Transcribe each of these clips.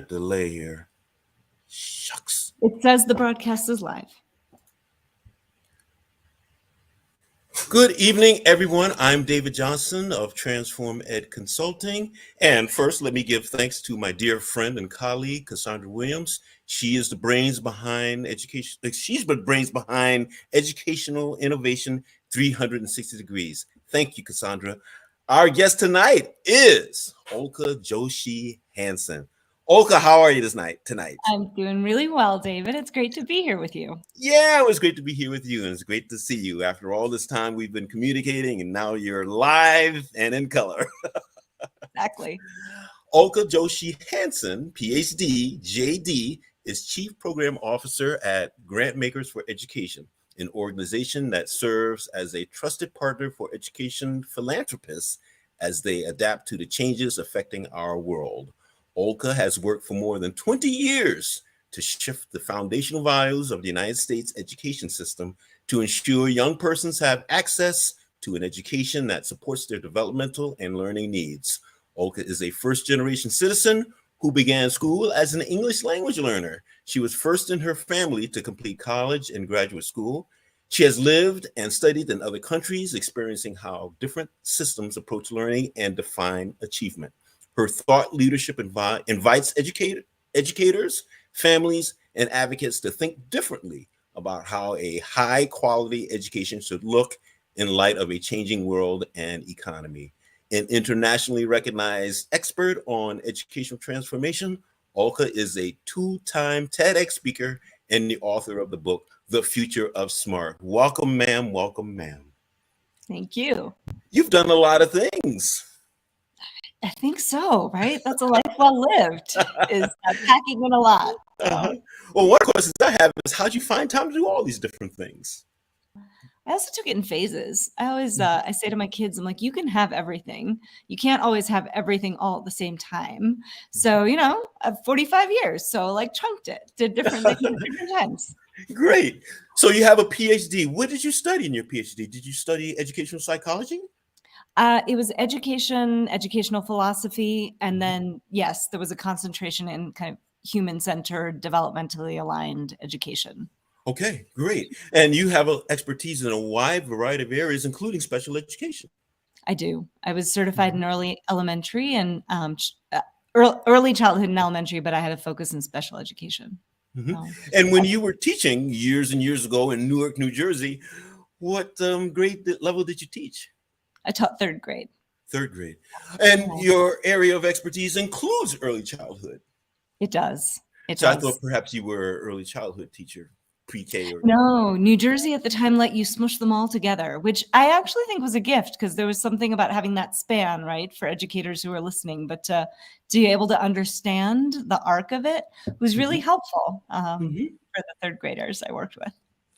Delay here. Shucks. It says the broadcast is live. Good evening, everyone. I'm David Johnson of Transform Ed Consulting. And first, let me give thanks to my dear friend and colleague, Cassandra Williams. She is the brains behind education. She's the brains behind Educational Innovation 360 Degrees. Thank you, Cassandra. Our guest tonight is Ulcca Joshi Hansen. Ulcca, how are you tonight? I'm doing really well, David. It's great to be here with you. Yeah, it was great to be here with you, and it's great to see you. After all this time we've been communicating, and now you're live and in color. Exactly. Ulcca Joshi Hansen, PhD, JD, is Chief Program Officer at Grantmakers for Education, an organization that serves as a trusted partner for education philanthropists as they adapt to the changes affecting our world. Ulcca has worked for more than 20 years to shift the foundational values of the United States education system to ensure young persons have access to an education that supports their developmental and learning needs. Ulcca is a first-generation citizen who began school as an English language learner. She was first in her family to complete college and graduate school. She has lived and studied in other countries, experiencing how different systems approach learning and define achievement. Her thought leadership invites educators, families, and advocates to think differently about how a high-quality education should look in light of a changing world and economy. An internationally recognized expert on educational transformation, Ulcca is a two-time TEDx speaker and the author of the book, The Future of Smart. Welcome, ma'am. Welcome, ma'am. Thank you. You've done a lot of things. I think so, right? That's a life well lived, is packing in a lot. So. Well, one of the questions I have is, how'd you find time to do all these different things? I also took it in phases. I always, I say to my kids, I'm like, you can have everything. You can't always have everything all at the same time. So, I have 45 years. So like chunked it, did different things at different times. Great. So you have a PhD. What did you study in your PhD? Did you study educational psychology? It was educational philosophy. And then, yes, there was a concentration in kind of human-centered, developmentally aligned education. Okay, great. And you have expertise in a wide variety of areas, including special education. I do. I was certified in early elementary and early childhood and elementary, but I had a focus in special education. And when you were teaching years and years ago in Newark, New Jersey, what grade level did you teach? I taught third grade. Third grade. And your area of expertise includes early childhood. It does. It does. I thought perhaps you were an early childhood teacher, pre-K. Or... No, New Jersey at the time let you smush them all together, which I actually think was a gift because there was something about having that span, right, for educators who are listening. But to be able to understand the arc of it was really helpful for the third graders I worked with.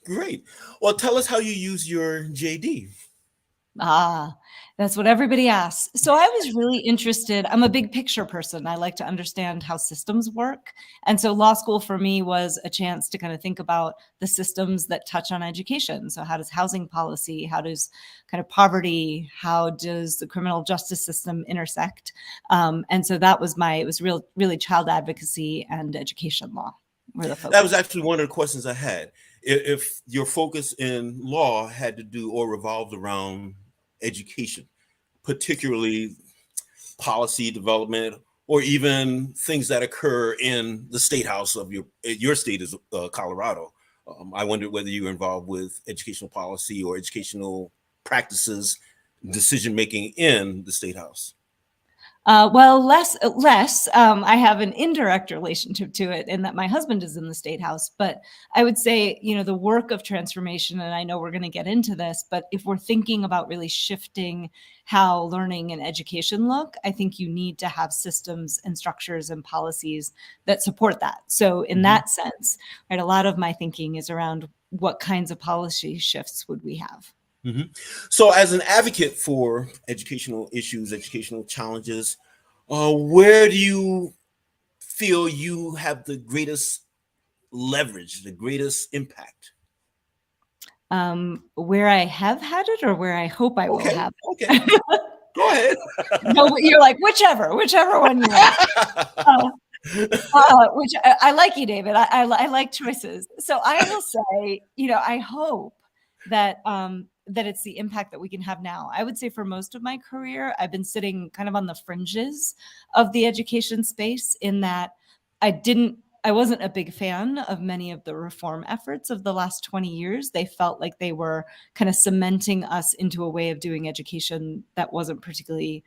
Great. Well, tell us how you use your JD. That's what everybody asks. So I was really interested. I'm a big picture person. I like to understand how systems work. And so law school for me was a chance to kind of think about the systems that touch on education. So how does housing policy, how does kind of poverty, how does the criminal justice system intersect? And so that was it was really child advocacy and education law. That was actually one of the questions I had. If your focus in law had to do or revolved around education, particularly policy development, or even things that occur in the state house of your state is Colorado. I wondered whether you were involved with educational policy or educational practices, decision making in the state house. Well, less. I have an indirect relationship to it in that my husband is in the state house. But I would say, the work of transformation, and I know we're going to get into this, but if we're thinking about really shifting how learning and education look, I think you need to have systems and structures and policies that support that. So in that sense, right, a lot of my thinking is around what kinds of policy shifts would we have? So as an advocate for educational issues, educational challenges, where do you feel you have the greatest leverage, the greatest impact? Where I have had it or where I hope I will have it? Okay. Go ahead. No, you're like, whichever one you want. Which I like you, David. I like choices. So I will say, I hope that that it's the impact that we can have now. I would say for most of my career, I've been sitting kind of on the fringes of the education space in that I wasn't a big fan of many of the reform efforts of the last 20 years. They felt like they were kind of cementing us into a way of doing education that wasn't particularly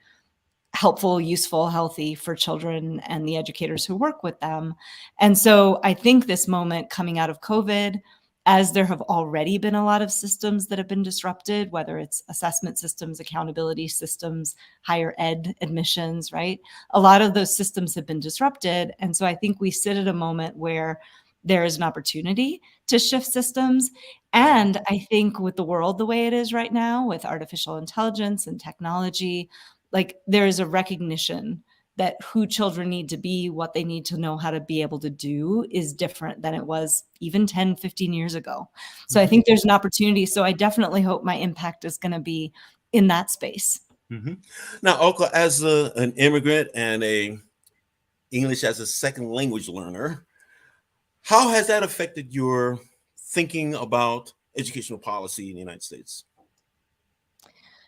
helpful, useful, healthy for children and the educators who work with them. And so I think this moment coming out of COVID, as there have already been a lot of systems that have been disrupted, whether it's assessment systems, accountability systems, higher ed admissions, right? A lot of those systems have been disrupted. And so I think we sit at a moment where there is an opportunity to shift systems. And I think with the world the way it is right now, with artificial intelligence and technology, like there is a recognition that who children need to be, what they need to know how to be able to do is different than it was even 10, 15 years ago. So I think there's an opportunity. So I definitely hope my impact is going to be in that space. Mm-hmm. Now, Ulcca, as an immigrant and a English as a second language learner, how has that affected your thinking about educational policy in the United States?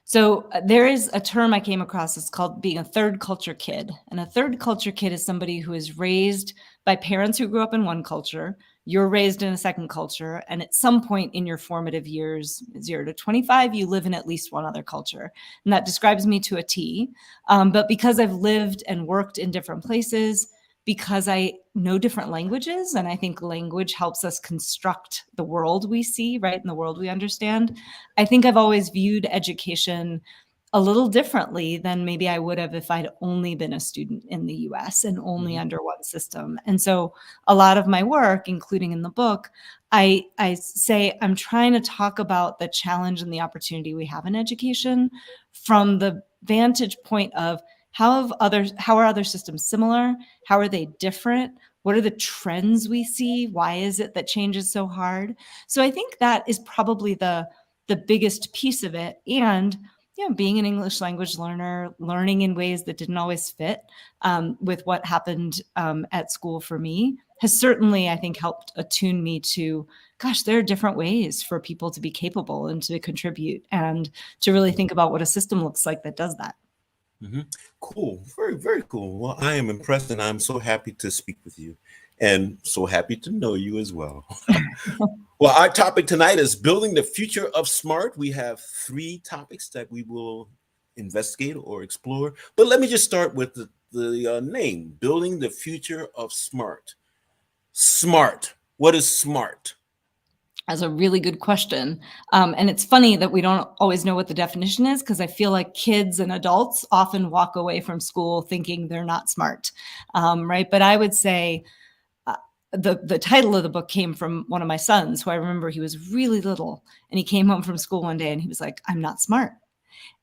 So there is a term I came across. It's called being a third culture kid. And a third culture kid is somebody who is raised by parents who grew up in one culture. You're raised in a second culture. And at some point in your formative years, 0 to 25, you live in at least one other culture. And that describes me to a T. But because I've lived and worked in different places, because I know different languages, and I think language helps us construct the world we see, right? And the world we understand. I think I've always viewed education a little differently than maybe I would have if I'd only been a student in the US and only under one system. And so a lot of my work, including in the book, I say I'm trying to talk about the challenge and the opportunity we have in education from the vantage point of how are other systems similar? How are they different? What are the trends we see? Why is it that change is so hard? So I think that is probably the biggest piece of it. And being an English language learner, learning in ways that didn't always fit with what happened at school for me has certainly, I think, helped attune me to, gosh, there are different ways for people to be capable and to contribute and to really think about what a system looks like that does that. Mm-hmm. Cool. Very, very cool. Well, I am impressed and I'm so happy to speak with you and so happy to know you as well. Well, our topic tonight is building the future of smart. We have 3 topics that we will investigate or explore. But let me just start with the name, building the future of smart. Smart. What is smart? That's a really good question. And it's funny that we don't always know what the definition is because I feel like kids and adults often walk away from school thinking they're not smart, right? But I would say the title of the book came from one of my sons, who I remember he was really little, and he came home from school one day and he was like, "I'm not smart."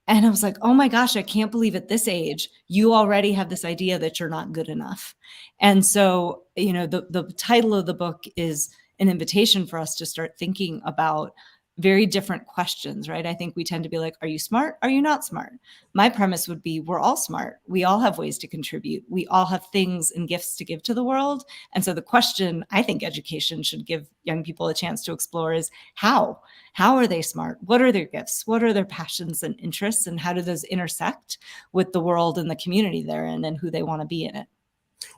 And I was like, oh my gosh, I can't believe at this age, you already have this idea that you're not good enough. And so, the title of the book is an invitation for us to start thinking about very different questions, right? I think we tend to be like, are you smart? Are you not smart? My premise would be we're all smart. We all have ways to contribute. We all have things and gifts to give to the world. And so the question I think education should give young people a chance to explore is how? How are they smart? What are their gifts? What are their passions and interests? And how do those intersect with the world and the community they're in and who they want to be in it?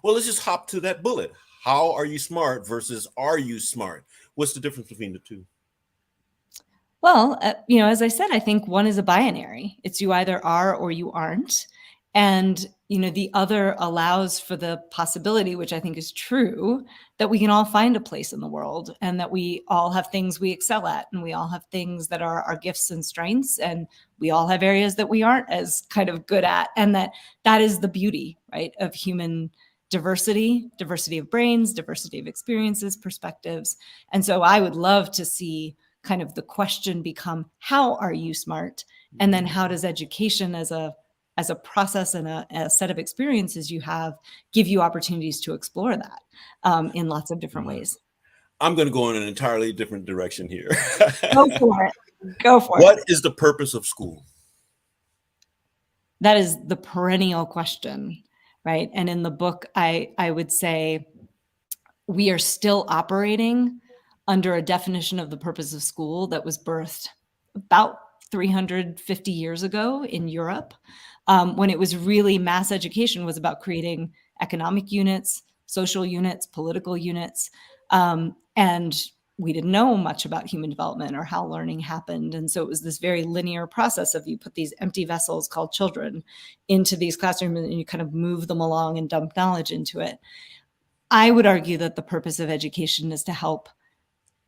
Well, let's just hop to that bullet. How are you smart versus are you smart? What's the difference between the two? Well, as I said, I think one is a binary. It's you either are or you aren't. And, the other allows for the possibility, which I think is true, that we can all find a place in the world and that we all have things we excel at and we all have things that are our gifts and strengths. And we all have areas that we aren't as kind of good at. And that is the beauty, right, of human diversity of brains, diversity of experiences, perspectives. And so I would love to see kind of the question become, how are you smart? And then how does education as a process and a set of experiences you have give you opportunities to explore that in lots of different ways? I'm going to go in an entirely different direction here. Go for it. Go for it. What is the purpose of school? That is the perennial question. right? And in the book, I would say we are still operating under a definition of the purpose of school that was birthed about 350 years ago in Europe, when it was really mass education was about creating economic units, social units, political units. And we didn't know much about human development or how learning happened. And so it was this very linear process of you put these empty vessels called children into these classrooms and you kind of move them along and dump knowledge into it. I would argue that the purpose of education is to help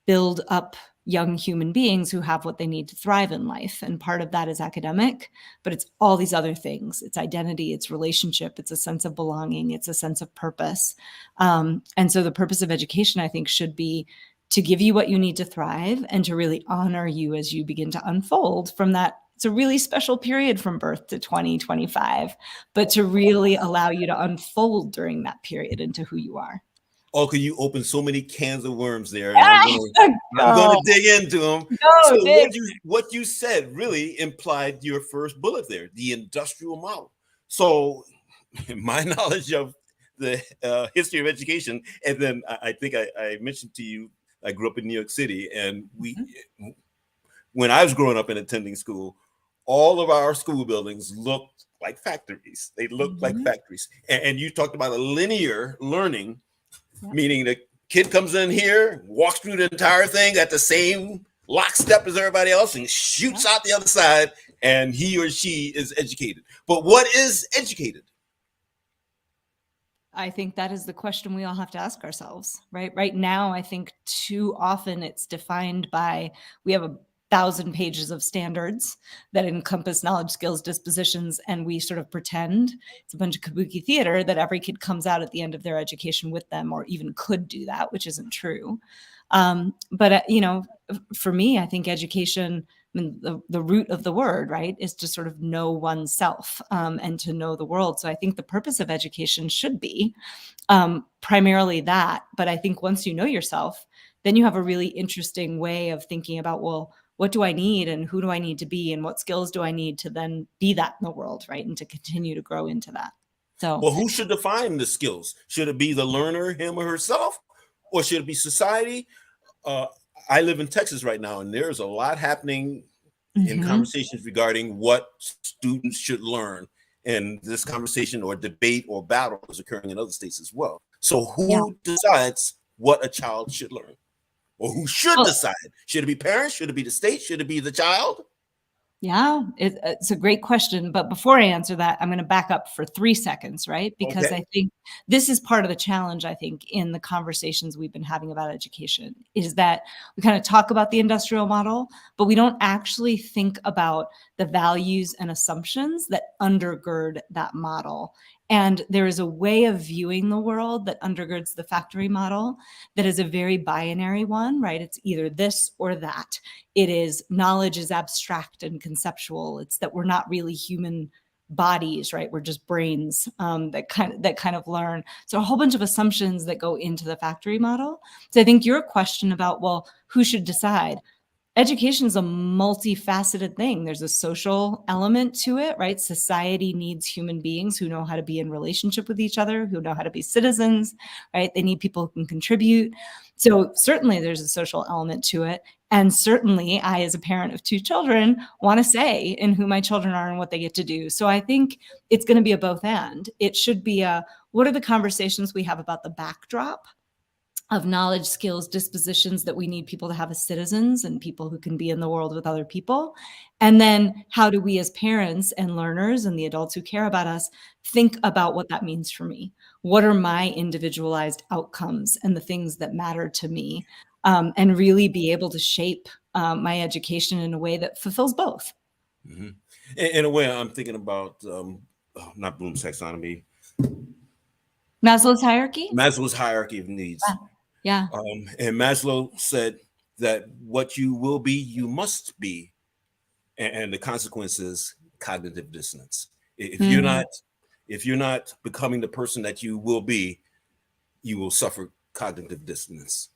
build up young human beings who have what they need to thrive in life. And part of that is academic, but it's all these other things. It's identity, it's relationship, it's a sense of belonging, it's a sense of purpose. And so the purpose of education, I think, should be to give you what you need to thrive and to really honor you as you begin to unfold from that. It's a really special period from birth to 2025, but to really allow you to unfold during that period into who you are. Oh, could you open so many cans of worms there, and I'm gonna dig into them. So what you said really implied your first bullet there, the industrial model. So my knowledge of the history of education, and then I think I mentioned to you I grew up in New York City, and when I was growing up and attending school, all of our school buildings looked like factories. They looked like factories, and you talked about a linear learning. Meaning the kid comes in here, walks through the entire thing at the same lockstep as everybody else and shoots out the other side, and he or she is educated. But what is educated? I think that is the question we all have to ask ourselves, right? Right now, I think too often it's defined by, we have 1,000 pages of standards that encompass knowledge, skills, dispositions, and we sort of pretend it's a bunch of kabuki theater that every kid comes out at the end of their education with them, or even could do that, which isn't true. But for me, I think education, I mean, the root of the word, right, is to sort of know oneself and to know the world. So I think the purpose of education should be primarily that. But I think once you know yourself, then you have a really interesting way of thinking about, well, what do I need and who do I need to be and what skills do I need to then be that in the world, right? And to continue to grow into that. So, well, who should define the skills? Should it be the learner, him or herself, or should it be society? I live in Texas right now, and there's a lot happening in conversations regarding what students should learn. And this conversation or debate or battle is occurring in other states as well. So who decides what a child should learn? Or who should decide? Should it be parents? Should it be the state? Should it be the child? Yeah, it's a great question. But before I answer that, I'm going to back up for 3 seconds, right? Because I think this is part of the challenge, I think, in the conversations we've been having about education, is that we kind of talk about the industrial model, but we don't actually think about the values and assumptions that undergird that model. And there is a way of viewing the world that undergirds the factory model that is a very binary one, right? It's either this or that. It is knowledge is abstract and conceptual. It's that we're not really human bodies, right? We're just brains that kind of learn. So a whole bunch of assumptions that go into the factory model. So I think your question about, well, who should decide? Education is a multifaceted thing. There's a social element to it, right? Society needs human beings who know how to be in relationship with each other, who know how to be citizens, right? They need people who can contribute. So certainly there's a social element to it. And certainly I, as a parent of 2 children, want to say in who my children are and what they get to do. So I think it's going to be a both and. It should be what are the conversations we have about the backdrop of knowledge, skills, dispositions that we need people to have as citizens and people who can be in the world with other people. And then how do we as parents and learners and the adults who care about us think about what that means for me? What are my individualized outcomes and the things that matter to me? And really be able to shape my education in a way that fulfills both. In a way, I'm thinking about, not Bloom's taxonomy. Maslow's hierarchy? Maslow's hierarchy of needs. Yeah. And Maslow said that what you will be, you must be. And the consequence is cognitive dissonance. If you're not becoming the person that you will be, you will suffer cognitive dissonance.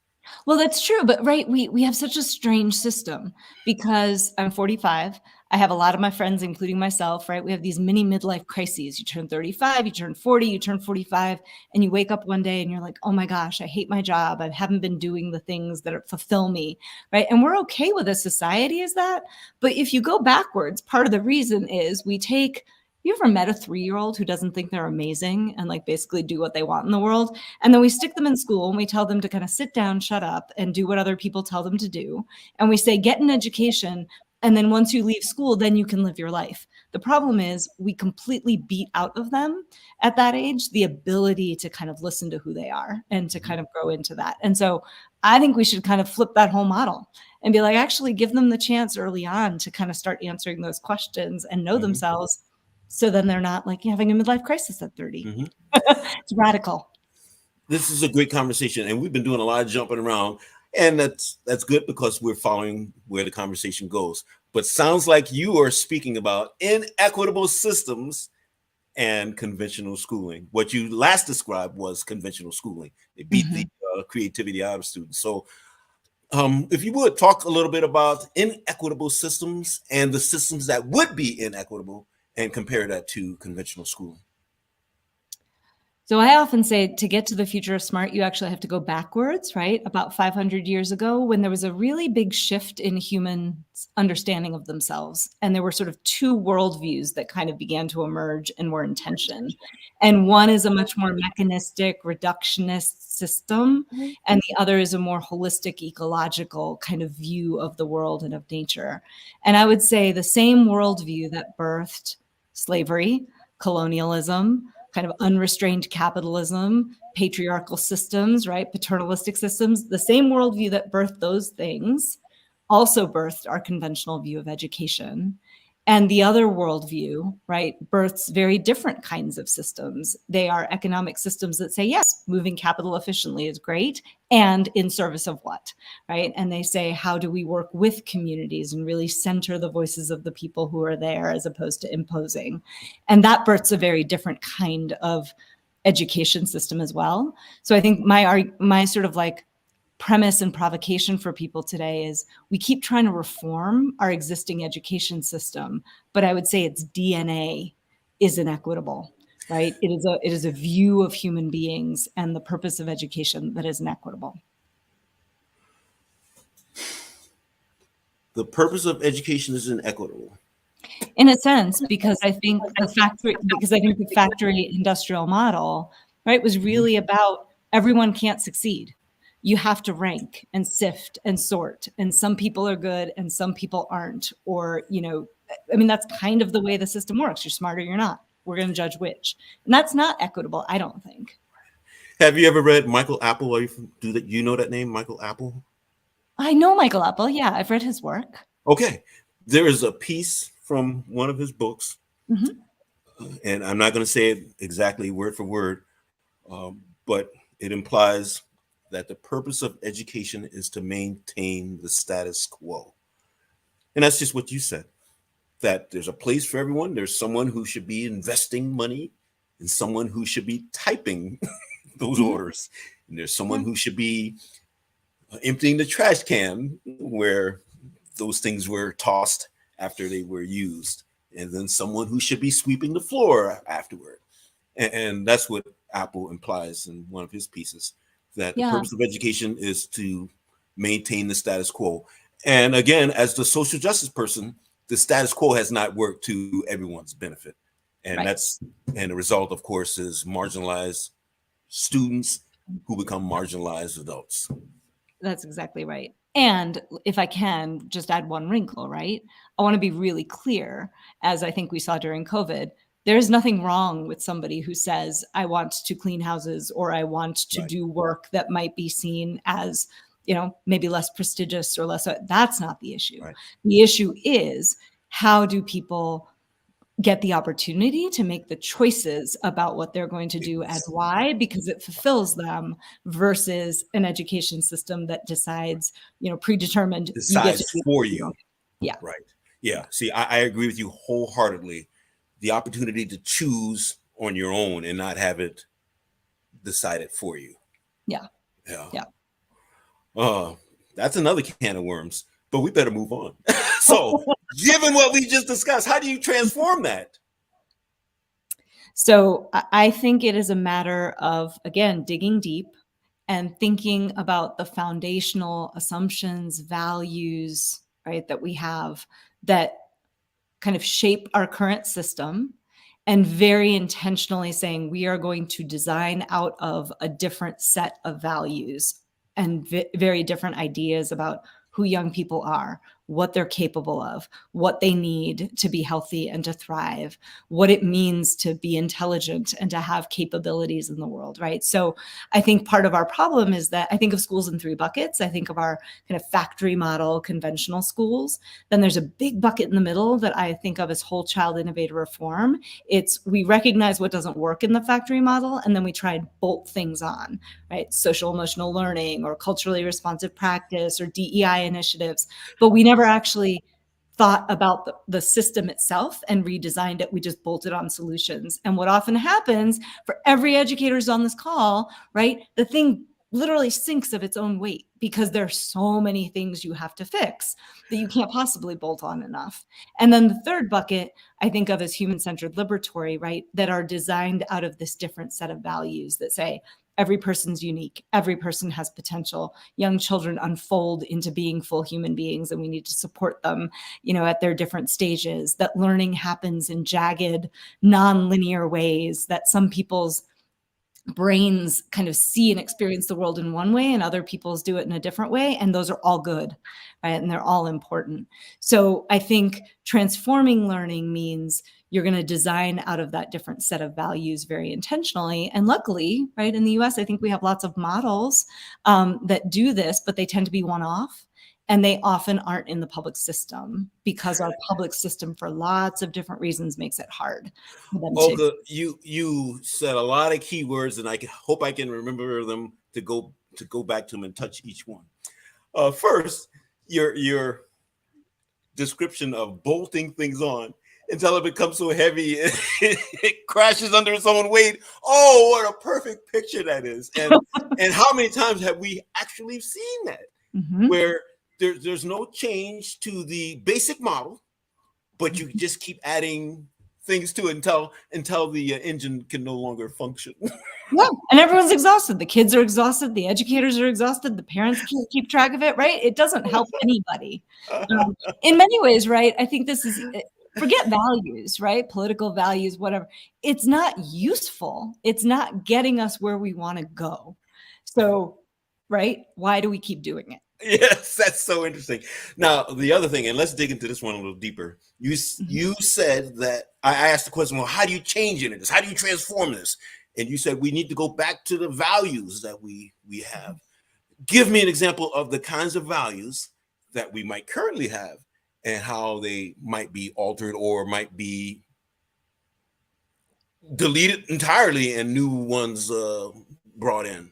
Well, that's true, but right, we have such a strange system because I'm 45. I have a lot of my friends, including myself, right? We have these mini midlife crises. You turn 35, you turn 40, you turn 45, and you wake up one day and you're like, oh my gosh, I hate my job. I haven't been doing the things that fulfill me, right? And we're okay with a society as that. But if you go backwards, part of the reason is we take, you ever met a 3-year-old who doesn't think they're amazing and like basically do what they want in the world? And then we stick them in school and we tell them to kind of sit down, shut up, and do what other people tell them to do. And we say, get an education. And then once you leave school, then you can live your life. The problem is we completely beat out of them at that age the ability to kind of listen to who they are and to kind of grow into that. And so I think we should kind of flip that whole model and be like, actually give them the chance early on to kind of start answering those questions and know themselves. So then they're not like having a midlife crisis at 30. It's radical. This is a great conversation, and we've been doing a lot of jumping around, and that's good because we're following where the conversation goes. But sounds like you are speaking about inequitable systems and conventional schooling. What you last described was conventional schooling. It beat the creativity out of students. So if you would talk a little bit about inequitable systems and the systems that would be inequitable and compare that to conventional schooling. So I often say to get to the future of smart, you actually have to go backwards, right? About 500 years ago, when there was a really big shift in humans' understanding of themselves. And there were sort of two worldviews that kind of began to emerge and were in tension. And one is a much more mechanistic, reductionist system. And the other is a more holistic, ecological kind of view of the world and of nature. And I would say the same worldview that birthed slavery, colonialism, kind of unrestrained capitalism, patriarchal systems, right? Paternalistic systems, the same worldview that birthed those things also birthed our conventional view of education. And the other worldview, right, births very different kinds of systems. They are economic systems that say, yes, moving capital efficiently is great, and in service of what, right? And they say, how do we work with communities and really center the voices of the people who are there as opposed to imposing? And that births a very different kind of education system as well. So I think my sort of like premise and provocation for people today is we keep trying to reform our existing education system, but I would say its DNA is inequitable, right? It is a view of human beings and the purpose of education that is inequitable. The purpose of education is inequitable. In a sense, because I think the factory industrial model, right, was really about everyone can't succeed. You have to rank and sift and sort, and some people are good and some people aren't. Or, I mean, that's kind of the way the system works. You're smart or you're not. We're going to judge which. And that's not equitable, I don't think. Have you ever read Michael Apple? Do you know that name, Michael Apple? I know Michael Apple. Yeah, I've read his work. Okay. There is a piece from one of his books, and I'm not going to say it exactly word for word, but it implies that the purpose of education is to maintain the status quo. And that's just what you said, that there's a place for everyone. There's someone who should be investing money and someone who should be typing those orders. And there's someone who should be emptying the trash can where those things were tossed after they were used. And then someone who should be sweeping the floor afterward. And that's what Apple implies in one of his pieces, that the purpose of education is to maintain the status quo. And again, as the social justice person, the status quo has not worked to everyone's benefit. And the result, of course, is marginalized students who become marginalized adults. That's exactly right. And if I can just add one wrinkle, right? I want to be really clear, as I think we saw during COVID, there's nothing wrong with somebody who says, I want to clean houses or I want to do work that might be seen as, maybe less prestigious or less. That's not the issue. Right. The issue is, how do people get the opportunity to make the choices about what they're going to do and why, because it fulfills them, versus an education system that decides, predetermined. Decides for you. Yeah. Right. Yeah. See, I agree with you wholeheartedly. The opportunity to choose on your own and not have it decided for you. Yeah. Yeah. Yeah. Uh, that's another can of worms, but we better move on. So, given what we just discussed, how do you transform that? So I think it is a matter of, again, digging deep and thinking about the foundational assumptions, values, right, that we have that kind of shape our current system, and very intentionally saying we are going to design out of a different set of values and very different ideas about who young people are, what they're capable of, what they need to be healthy and to thrive, what it means to be intelligent and to have capabilities in the world, right? So I think part of our problem is that I think of schools in three buckets. I think of our kind of factory model conventional schools. Then there's a big bucket in the middle that I think of as whole child innovative reform. It's we recognize what doesn't work in the factory model, and then we try and bolt things on, right? Social emotional learning or culturally responsive practice or DEI initiatives. But we never actually thought about the system itself and redesigned it. We just bolted on solutions. And what often happens for every educators on this call, right? The thing literally sinks of its own weight because there's so many things you have to fix that you can't possibly bolt on enough. And then the third bucket I think of as human-centered liberatory, right? That are designed out of this different set of values that say, every person's unique. Every person has potential. Young children unfold into being full human beings, and we need to support them, at their different stages. That learning happens in jagged, non-linear ways. That some people's brains kind of see and experience the world in one way and other people's do it in a different way. And those are all good, right? And they're all important. So I think transforming learning means you're going to design out of that different set of values very intentionally. And luckily, right, in the US, I think we have lots of models that do this, but they tend to be one-off. And they often aren't in the public system because our public system, for lots of different reasons, makes it hard for them to. Olga, you said a lot of keywords, and hope I can remember them to go back to them and touch each one. First, your description of bolting things on until it becomes so heavy it crashes under its own weight. Oh, what a perfect picture that is! And how many times have we actually seen that, where there's no change to the basic model, but you just keep adding things to it until the engine can no longer function. Yeah, and everyone's exhausted. The kids are exhausted. The educators are exhausted. The parents can't keep track of it, right? It doesn't help anybody. In many ways, right? I think this is, forget values, right? Political values, whatever. It's not useful. It's not getting us where we want to go. So, right? Why do we keep doing it? Yes, that's so interesting. Now, the other thing, and let's dig into this one a little deeper. You said that I asked the question, well, how do you change into this? How do you transform this? And you said we need to go back to the values that we have. Give me an example of the kinds of values that we might currently have and how they might be altered or might be deleted entirely and new ones brought in.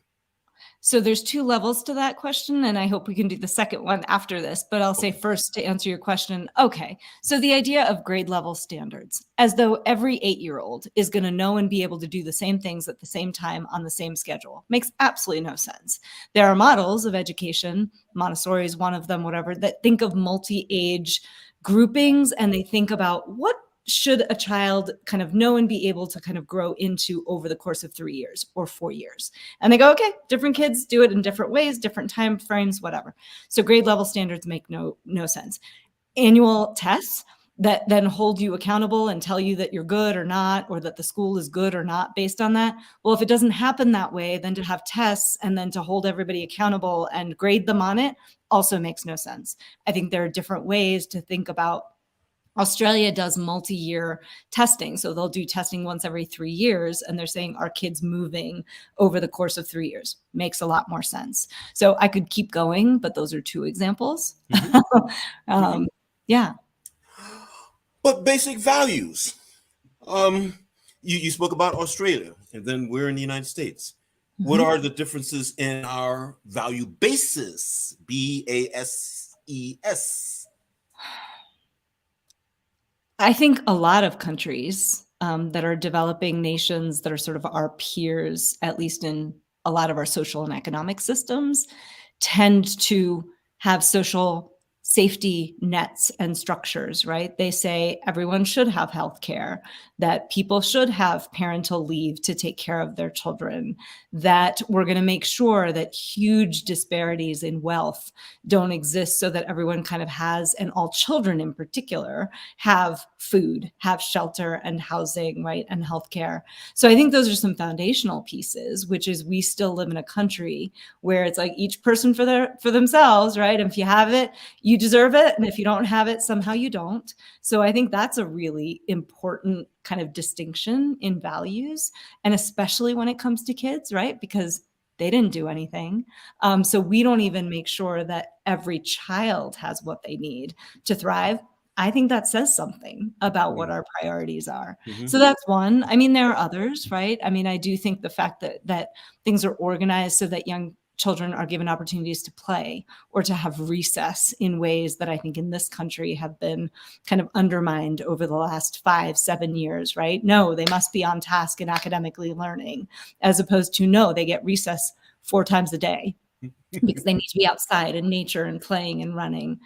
So there's two levels to that question, and I hope we can do the second one after this, but I'll say first to answer your question. Okay, so the idea of grade level standards, as though every 8-year-old is going to know and be able to do the same things at the same time on the same schedule, makes absolutely no sense. There are models of education, Montessori is one of them, whatever, that think of multi-age groupings, and they think about what should a child kind of know and be able to kind of grow into over the course of 3 years or 4 years? And they go, okay, different kids do it in different ways, different time frames, whatever. So grade level standards make no sense. Annual tests that then hold you accountable and tell you that you're good or not, or that the school is good or not based on that. Well, if it doesn't happen that way, then to have tests and then to hold everybody accountable and grade them on it also makes no sense. I think there are different ways to think about. Australia does multi-year testing. So they'll do testing once every 3 years. And they're saying, are kids moving over the course of 3 years? Makes a lot more sense. So I could keep going, but those are two examples. Yeah. But basic values. You spoke about Australia, and then we're in the United States. What are the differences in our value basis? BASES. I think a lot of countries that are developing nations that are sort of our peers, at least in a lot of our social and economic systems, tend to have social safety nets and structures, right? They say everyone should have health care, that people should have parental leave to take care of their children, that we're going to make sure that huge disparities in wealth don't exist so that everyone kind of has, and all children in particular, have food, have shelter and housing, right? And healthcare. So I think those are some foundational pieces, which is we still live in a country where it's like each person for themselves, right? And if you have it, you deserve it. And if you don't have it, somehow you don't. So I think that's a really important kind of distinction in values, and especially when it comes to kids, right? Because they didn't do anything. So we don't even make sure that every child has what they need to thrive. I think that says something about what our priorities are. Mm-hmm. So that's one. I mean, there are others, right? I mean, I do think the fact that things are organized so that young children are given opportunities to play or to have recess in ways that I think in this country have been kind of undermined over the last 5-7 years, right? No, they must be on task and academically learning, as opposed to no, they get recess 4 times a day because they need to be outside in nature and playing and running.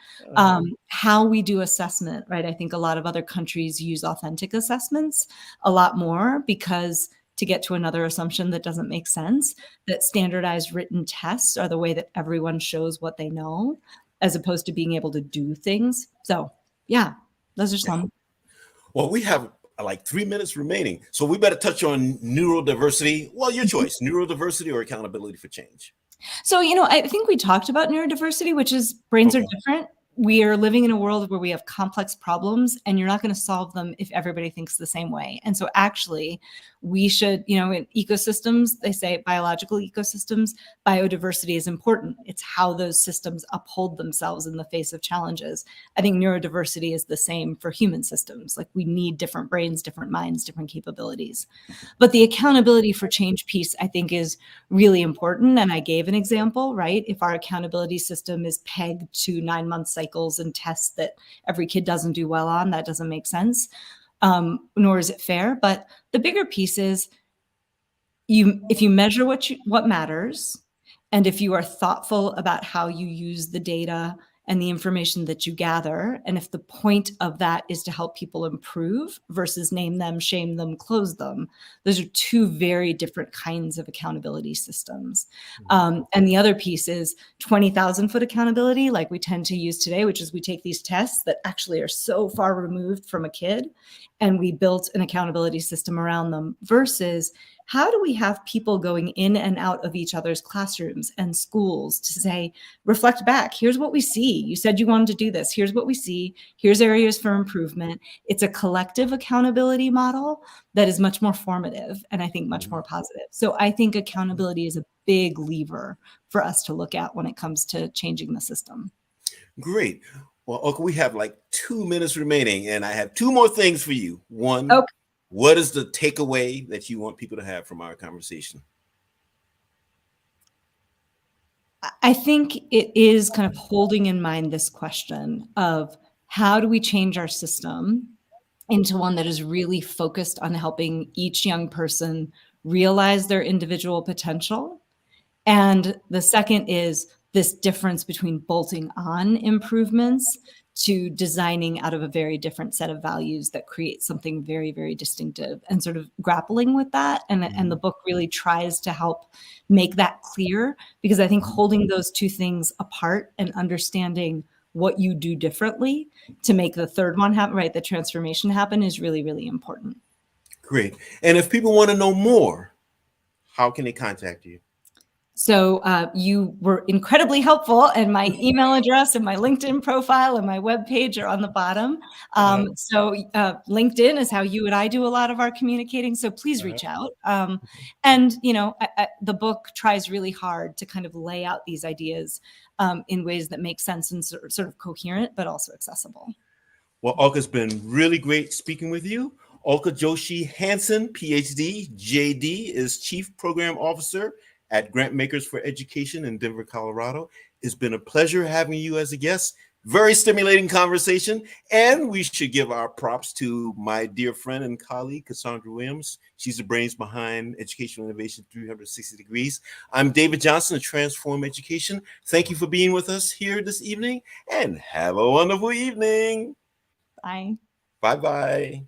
How we do assessment, right? I think a lot of other countries use authentic assessments a lot more because, to get to another assumption that doesn't make sense, that standardized written tests are the way that everyone shows what they know, as opposed to being able to do things. So yeah, those are some. Well, we have like 3 minutes remaining, so we better touch on neurodiversity. Well, your choice, neurodiversity or accountability for change. So, I think we talked about neurodiversity, which is brains are different. We are living in a world where we have complex problems, and you're not going to solve them if everybody thinks the same way. And so actually, we should, in ecosystems, they say biological ecosystems, biodiversity is important. It's how those systems uphold themselves in the face of challenges. I think neurodiversity is the same for human systems. Like, we need different brains, different minds, different capabilities. But the accountability for change piece, I think, is really important. And I gave an example, right? If our accountability system is pegged to 9-month cycles and tests that every kid doesn't do well on, that doesn't make sense, nor is it fair. But the bigger piece is if you measure what matters, and if you are thoughtful about how you use the data and the information that you gather, and if the point of that is to help people improve versus name them, shame them, close them, those are two very different kinds of accountability systems. And the other piece is 20,000-foot accountability, like we tend to use today, which is we take these tests that actually are so far removed from a kid, and we built an accountability system around them, versus how do we have people going in and out of each other's classrooms and schools to say, reflect back, here's what we see. You said you wanted to do this. Here's what we see. Here's areas for improvement. It's a collective accountability model that is much more formative and I think much more positive. So I think accountability is a big lever for us to look at when it comes to changing the system. Great. Well, okay, we have like 2 minutes remaining, and I have 2 more things for you. One, Okay. What is the takeaway that you want people to have from our conversation? I think it is kind of holding in mind this question of how do we change our system into one that is really focused on helping each young person realize their individual potential. And the second is this difference between bolting on improvements to designing out of a very different set of values that create something very, very distinctive, and sort of grappling with that. And the book really tries to help make that clear, because I think holding those two things apart and understanding what you do differently to make the third one happen, right, the transformation happen, is really, really important. Great. And if people want to know more, how can they contact you? So you were incredibly helpful, and my email address and my LinkedIn profile and my webpage are on the bottom. So LinkedIn is how you and I do a lot of our communicating. So please reach out. And, the book tries really hard to kind of lay out these ideas in ways that make sense and sort of coherent, but also accessible. Well, Ulcca's been really great speaking with you. Ulcca Joshi Hansen, PhD, JD, is Chief Program Officer at Grantmakers for Education in Denver, Colorado. It's been a pleasure having you as a guest. Very stimulating conversation. And we should give our props to my dear friend and colleague, Cassandra Williams. She's the brains behind Educational Innovation 360 Degrees. I'm David Johnson of Transform Education. Thank you for being with us here this evening, and have a wonderful evening. Bye. Bye-bye.